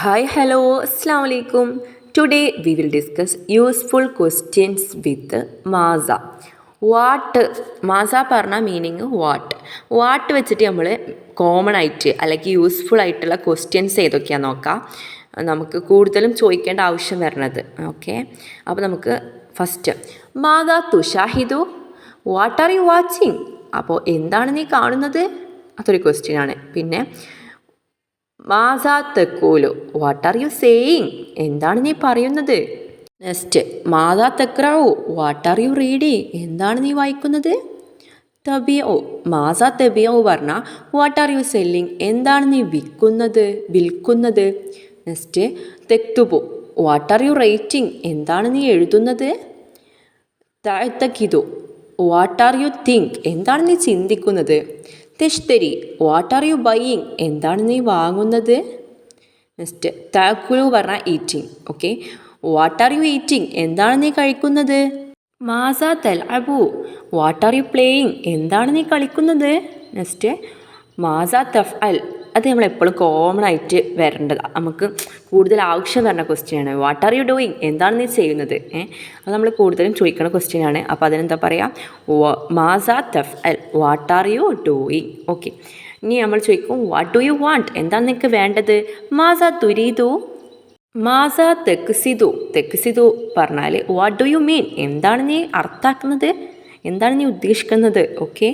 Hi, hello, Assalamu alaikum. Today we will discuss useful questions with മാസ. മാസ പറഞ്ഞ meaning what വെച്ചിട്ട് നമ്മൾ കോമൺ ആയിട്ട് അല്ലെങ്കിൽ യൂസ്ഫുൾ ആയിട്ടുള്ള ക്വസ്റ്റ്യൻസ് ഏതൊക്കെയാണെന്ന് നോക്കാം. നമുക്ക് കൂടുതലും ചോദിക്കേണ്ട ആവശ്യം വരുന്നത്. ഓക്കെ, അപ്പോൾ നമുക്ക് ഫസ്റ്റ് മാതാ തുഷാഹിദു, വാട്ട് ആർ യു വാച്ചിങ്? അപ്പോൾ എന്താണ് നീ കാണുന്നത്? അതൊരു ക്വസ്റ്റ്യൻ ആണ്. പിന്നെ മാസാ തെക്കൂലു, വാട്ട് ആർ യു സേയിങ്? എന്താണ് നീ പറയുന്നത്? നെക്സ്റ്റ് മാതാ തെക്രാവു, വാട്ട് ആർ യു റീഡിങ്? എന്താണ് നീ വായിക്കുന്നത്? തബിയോ, മാസാ തബിയോ പറഞ്ഞാൽ വാട്ട് ആർ യു സെല്ലിങ്? എന്താണ് നീ വിൽക്കുന്നത്? നെക്സ്റ്റ് തെക്തുബു, വാട്ട് ആർ യു റൈറ്റിംഗ്? എന്താണ് നീ എഴുതുന്നത്? തഅത്തഖിദു, വാട്ട് ആർ യു തിങ്ക്? എന്താണ് നീ ചിന്തിക്കുന്നത്? തെഷ്തരി, വാട്ട് ആർ യു ബൈയിങ്? എന്താണ് നീ വാങ്ങുന്നത്? നെക്സ്റ്റ് താക്കുലു പറഞ്ഞാൽ eating. Okay, what R you eating? എന്താണ് നീ കഴിക്കുന്നത്? മാസാ തൽഅബു, വാട്ട് ആർ യു പ്ലേയിങ്? എന്താണ് നീ കളിക്കുന്നത്? നെക്സ്റ്റ് മാസാ തഫ്അൽ, അത് നമ്മൾ എപ്പോഴും കോമൺ ആയിട്ട് വരേണ്ടത്, നമുക്ക് കൂടുതൽ ആവശ്യം വരുന്ന ക്വസ്റ്റ്യൻ ആണ്. What are you doing? എന്താണ് നീ ചെയ്യുന്നത്? അത് നമ്മൾ കൂടുതലും ചോദിക്കുന്ന ക്വസ്റ്റ്യൻ ആണ്. അപ്പോൾ അതിനെന്താ പറയുക? മാസാ തഫ്അൽ, what R you doing. Okay, ഇനി നമ്മൾ ചോദിക്കും വാട്ട് ഡു യു വാണ്ട്? എന്താണ് നിനക്ക് വേണ്ടത്? മാസാ തുരീദു, മാസാ തെക്സിദു പറഞ്ഞാൽ വാട്ട് ഡു യു മീൻ? എന്താണ് നീ അർത്ഥാക്കുന്നത്? എന്താണ് നീ ഉദ്ദേശിക്കുന്നത്? ഓക്കെ.